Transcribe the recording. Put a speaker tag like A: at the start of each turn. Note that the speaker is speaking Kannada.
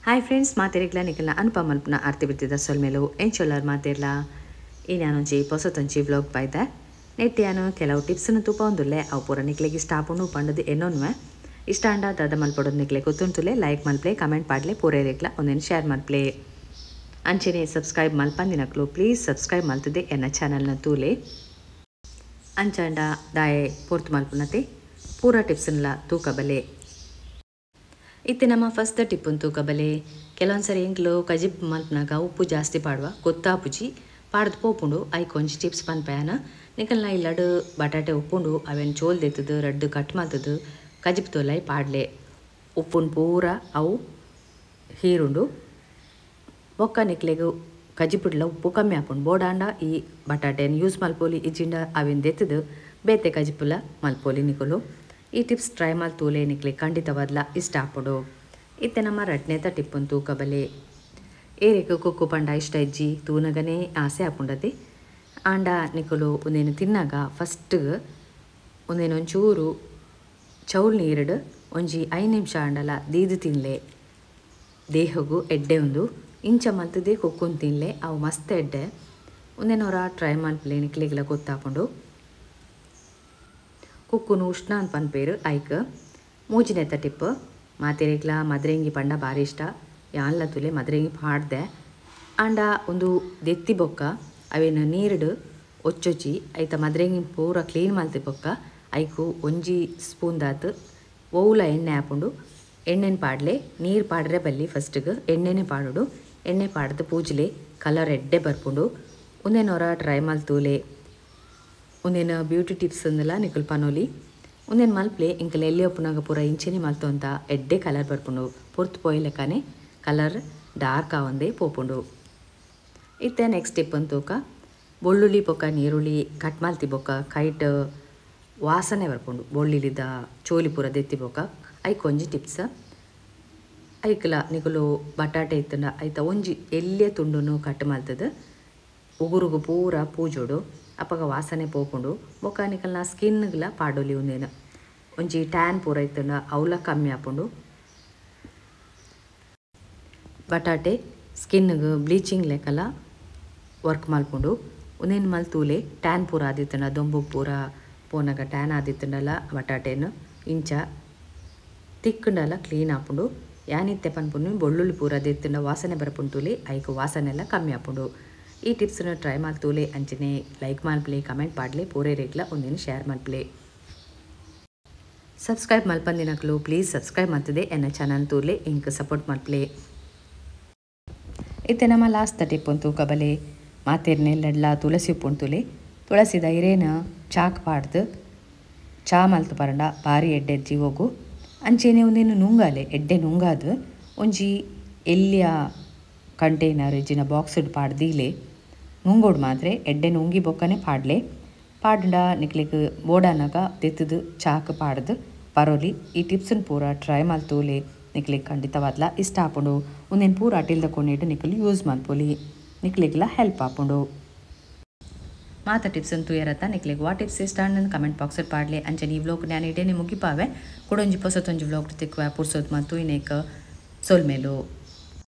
A: ಹಾಯ್ ಫ್ರೆಂಡ್ಸ್ ಮಾತೆರಿಗ್ಲ ನಿಖಲ್ನ ಅನುಪಮ ಮಲ್ಪನ ಆರ್ತಿ ಬಿತ್ತಿದ ಸೊಲ್ಮೇಲು ಎಂಚೊಲ್ಲರ್ ಮಾತಿರ್ಲ ಈ ನಾನೊಂಚಿ ಹೊಸತೊಂಚಿ ವ್ಲಾಗ್ ಬಾಯ್ದೆ ನೆಟ್ಟಿ ನಾನು ಕೆಲವು ಟಿಪ್ಸನ್ನು ತೂಪೊಂದುಲ್ಲೆ ಅವು ಪೂರ ನಿಕ್ಲೆಗೆ ಇಷ್ಟ ಆಪುಂಡು ಪಂಡದು ಎನ್ನೊನ್ವೆ ಇಷ್ಟ ಅಂಡ ದಾದ ಮಲ್ಪಡೋದು ನಿಕ್ಲೆ ಗೊತ್ತುಂಟುಲೆ ಲೈಕ್ ಮಲ್ಪ್ಲೆ ಕಮೆಂಟ್ ಪಾಡ್ಲೆ ಪೂರೇರೆಗ್ಲ ಒಂದೇನು ಶೇರ್ ಮಲ್ಪ್ಲೆ ಅಂಚೆನೆ ಸಬ್ಸ್ಕ್ರೈಬ್ ಮಲ್ಪಂದಿನಕ್ಲು ಪ್ಲೀಸ್ ಸಬ್ಸ್ಕ್ರೈಬ್ ಮಲ್ತದೆ ಎನ್ನ ಚಾನಲ್ನ ತೂಲೆ ಅಂಚಂಡ ದಾಯೆ ಪೂರ್ತು ಮಲ್ಪುನತೆ ಪೂರ ಟಿಪ್ಸನ್ಲ ತೂಕಬಲೆ ಇತ್ತೆ ನಮ್ಮ ಫಸ್ಟ್ ಟಿಪ್ ತೂಕಬಲೆ ಕೆಲವೊಂದ್ಸರಿ ಎಂಕ್ಲು ಕಜಿಪ್ ಮಲ್ಪನಾಗ ಉಪ್ಪು ಜಾಸ್ತಿ ಪಾಡುವ ಗೊತ್ತಾಪುಜಿ ಪಾಡ್ದು ಪೋಪುಂಡು ಐ ಕೊಂಚ ಟಿಪ್ಸ್ ಪನ್ಪಯನ ನಿಕಲ್ನ ಇಲ್ಲಡು ಬಟಾಟೆ ಉಪ್ಪುಂಡು ಅವೇನು ಚೋಲ್ ದೆತ್ತದು ರಡ್ಡು ಕಟ್ ಮಲ್ತದು ಕಜಿಪ್ ತೋಲೈ ಪಾಡ್ಲೆ ಉಪ್ಪುನ್ ಪೂರ ಅವು ಹೀರುಂಡು ಬೊಕ್ಕ ನಿಕ್ಲೆಗು ಕಜಿಪಿಡ್ಲ ಉಪ್ಪು ಕಮ್ಮಿ ಹಾಪುಂಡು ಬೋಡಾಂಡ ಈ ಬಟಾಟೆಯನ್ನು ಯೂಸ್ ಮಲ್ಪೋಲಿ ಇಜ್ಜಿಂಡ ಅವೇನು ದೆತ್ತದು ಬೇತೆ ಕಜಿಪುಲ ಮಲ್ಪೋಲಿ ನಿಕಲು ಈ ಟಿಪ್ಸ್ ಟ್ರೈ ಮಲ್ತೂಲೆ ನಿಕ್ಲೆ ಖಂಡಿತವಾದ್ಲ ಇಷ್ಟ ಆಪುಡು ಇತ್ತೆ ನಮ್ಮ ರಟ್ನೇತ ಟಿಪ್ ತೂಕಬಲೆ ಏರೆಕು ಕುಕ್ಕು ಪಂಡ ಇಷ್ಟ ಇಜ್ಜಿ ತೂನಗನೇ ಆಸೆ ಆಪುಂಡದೆ ಆಂಡ ನಿಕಲು ಒಂದೇನು ತಿನ್ನಾಗ ಫಸ್ಟ್ ಒಂದೇನು ಒಂಚೂರು ಚೌಲ್ ನೀರುಡು ಒಂಜಿ 5 ನಿಮಿಷ ಅಂಡಲ ದೀದು ತಿನ್ಲೆ ದೇಹಗೂ ಎಡ್ಡೆ ಒಂದು ಇಂಚ ಮಲ್ತದೆ ಕುಕ್ಕುನ್ ತಿನ್ಲೆ ಅವು ಮಸ್ತ್ ಎಡ್ಡೆ ಒಂದೇನವರ ಟ್ರೈ ಮಲ್ಪಲೆ ನಿಕ್ಲೆಗೆಲ್ಲ ಗೊತ್ತಾಪುಂಡು ಕುಕ್ಕುನು ಉಷ್ಣ ಅಂತ ಪನ್ಪೇರು ಐಕ್ ಮೂಜಿನೆತ್ತ ಟಿಪ್ ಮಾತೆರೆಗ್ಲ ಮದ್ರೆಂಗಿ ಪಂಡ ಭಾರಿ ಇಷ್ಟ ಯಾನ್ಲ ತುಲೆ ಮದ್ರೆಂಗಿ ಪಾಡ್ದೆ ಆಂಡ ಒಂದು ದೆತ್ತಿ ಬೊಕ್ಕ ಅವೇನು ನೀರುಡು ಒಚ್ಚೊಚ್ಚಿ ಐತ ಮದ್ರೆಂಗಿ ಪೂರ ಕ್ಲೀನ್ ಮಲ್ತಿ ಬೊಕ್ಕ ಐಕು ಒಂಜಿ ಸ್ಪೂನ್ ದಾತು ಒವುಲ ಎಣ್ಣೆ ಹಾಪುಂಡು ಎಣ್ಣೆನ ಪಾಡ್ಲೆ ನೀರು ಪಾಡ್ರೆ ಬಲ್ಲಿ ಫಸ್ಟಿಗೆ ಎಣ್ಣೆನೇ ಪಾಡುಡು ಎಣ್ಣೆ ಪಾಡ್ದು ಪೂಜಲೆ ಕಲರ್ ಎಡ್ಡೆ ಬರ್ಪುಂಡು ಒಂದೇನವರ ಟ್ರೈ ಮಲ್ತೂಲೆ ಒಂದೇನು ಬ್ಯೂಟಿ ಟಿಪ್ಸ್ ಅಂದಲ್ಲ ನಿಕಲ್ ಪನೋಲಿ ಒಂದೇನು ಮಲ್ಪ್ಲೆ ಇಂಕಲ್ ಎಲ್ಲಿ ಒಪ್ಪನಾಗ ಪೂರ ಇಂಚೆನೆ ಮಲ್ತು ಅಂತ ಎಡ್ಡೆ ಕಲರ್ ಬರ್ಪುಂಡು ಪುರ್ತು ಪೋಯ್ಲೆಕ್ಕನೆ ಕಲರ್ ಡಾರ್ಕ್ ಆವಂದೇ ಪೋಪುಂಡು ಇತ್ತೆ ನೆಕ್ಸ್ಟ್ ಟಿಪ್ ಅಂತೂಕ ಬೆಳ್ಳುಳ್ಳಿ ಬೊಕ್ಕ ನೀರುಳ್ಳಿ ಕಟ್ ಮಲ್ತಿ ಬೊಕ್ಕ ಕೈಟ್ ವಾಸನೆ ಬರ್ಪುಂಡು ಬೆಳ್ಳುಳ್ಳಿದ ಚೋಲಿ ಪೂರ ದೆತ್ತಿ ಬೊಕ್ಕ ಐ ಕೊಂಜಿ ಟಿಪ್ಸ್ ಐಕ್ಲ ನಿಕಲು ಬಟಾಟೆ ಇತ್ತಂಡ ಐತ ಒಂಜಿ ಎಲ್ಲಿಯ ತುಂಡುನು ಕಟ್ ಮಲ್ತದ ಉಗುರುಗು ಪೂರ ಪೂಜೋಡು ಅಪ್ಪಗ ವಾಸನೆ ಪೋಪುಂಡು ಬೊಕ್ಕ ನಿಕಲ್ನ ಸ್ಕಿನ್ಗ್ಲ ಪಾಡೋಲಿ ಒಂದೇನು ಒಂಜಿ ಟ್ಯಾನ್ ಪೂರ ಇತ್ತಂಡ ಅವಲ ಕಮ್ಮಿ ಆಪುಂಡು ಬಟಾಟೆ ಸ್ಕಿನ್ಗೆ ಬ್ಲೀಚಿಂಗ್ ಲೆಕ್ಕಲ ವರ್ಕ್ ಮಲ್ಪುಂಡು ಒಂದೇನು ಮಲ್ತೂಲೆ ಟ್ಯಾನ್ ಪೂರ ಆದಿತ್ತಂಡ ದೊಂಬು ಪೂರ ಪೋನಾಗ ಟ್ಯಾನ್ ಆದಿತ್ತಂಡಲ್ಲ ಬಟಾಟೆನು ಇಂಚ ತಿಕ್ಕಂಡಲ್ಲ ಕ್ಲೀನ್ ಆಪುಂಡು ಯಾನಿತ್ತೆ ಪನ್ಪುಂಡು ಬೆಳ್ಳುಳ್ಳಿ ಪೂರ ದೆತ್ತಂಡ ವಾಸನೆ ಬರ್ಪುಂಟುಲೆ ಐಕು ವಾಸನೆ ಎಲ್ಲ ಕಮ್ಮಿ ಆಪುಂಡು ಈ ಟಿಪ್ಸನ್ನು ಟ್ರೈ ಮಲ್ತೂಲೆ ಅಂಚನೆ ಲೈಕ್ ಮಲ್ಪ್ಲೆ ಕಮೆಂಟ್ ಪಾಡ್ಲೆ ಪೂರೇರೆಗ್ಲ ಒಂದೇನು ಶೇರ್ ಮಲ್ಪ್ಲೆ ಸಬ್ಸ್ಕ್ರೈಬ್ ಮಲ್ಪಂದಿನಕ್ಲು ಪ್ಲೀಸ್ ಸಬ್ಸ್ಕ್ರೈಬ್ ಮಾಡ್ತದೆ ಎನ್ನ ಚಾನಲ್ ತೂರ್ಲೆ ಇಂಕ್ ಸಪೋರ್ಟ್ ಮಲ್ಪ್ಲೆ ಇತ್ತೆ ನಮ್ಮ ಲಾಸ್ಟ್ ಟಿಪ್ ತೂಕಬಲೆ ಮಾತೆರ್ನೆಲ್ಲ ತುಳಸಿ ಉಪ್ಪುಂಟುಲೆ ತುಳಸಿದ ಇರೇನ ಚಾಕ್ ಪಾಡ್ದು ಚಾ ಮಲ್ತು ಪರಂಡ ಭಾರಿ ಎಡ್ಡೆ ಎಜ್ಜಿ ಹೋಗು ಅಂಚೆನೆ ಒಂದೇನು ನುಂಗಾಲೆ ಎಡ್ಡೆ ನುಂಗಾದು ಒಂಜಿ ಎಲ್ಲಿಯ ಕಂಟೈನರ್ ಇಜ್ಜಿನ ಬಾಕ್ಸ್ ಪಾಡ್ದೀಲೆ ನುಂಗೋಡು ಮಾತ್ರೆ ಎಡ್ಡೆ ನುಂಗಿ ಬೊಕ್ಕನೆ ಪಾಡ್ಲೆ ಪಾಡ್ಡ ನಿಕ್ಲಿಗೆ ಬೋಡಾನಾಗ ತೆತ್ತದು ಚಾಕ್ ಪಾಡ್ದು ಪರೋಲಿ ಈ ಟಿಪ್ಸನ್ನು ಪೂರ ಟ್ರೈ ಮಲ್ತೂಲೆ ನಿಕ್ಲಿಗೆ ಖಂಡಿತವಾದ್ಲ ಇಷ್ಟ ಆಪುಂಡು ಒಂದೇನು ಪೂರ ಅಟಿಲ್ದ ಕೊಂಡಿಟ್ಟು ನಿಕ್ಲು ಯೂಸ್ ಮಲ್ಪೊಲಿ ನಿಕ್ಲಿಗೆಲ್ಲ ಹೆಲ್ಪ್ ಆಪುಂಡು ಮಾತ ಟಿಪ್ಸನ್ನು ತೂಯರತ್ತ ನಿಕ್ಲಿಗೆ ವಾ ಟಿಪ್ಸ್ ಇಷ್ಟ ಅಂಡ್ ಕಮೆಂಟ್ ಬಾಕ್ಸಲ್ಲಿ ಪಾಡ್ಲೆ ಅಂಚನೆ ಈ ವ್ಲಾಗ್ ನಾನು ಇಡೇನೆ ಮುಗಿಪಾವೆ ಕೊಡೊಂಜಿ ಹೊಸತೊಂಜಿ ವ್ಲಾಗ್ ತಿಕ್ಕುವ ಪುರ್ಸೋದು ಮತ್ತು ಇನ್ನೇಕ ಸೊಲ್ಮೇಲು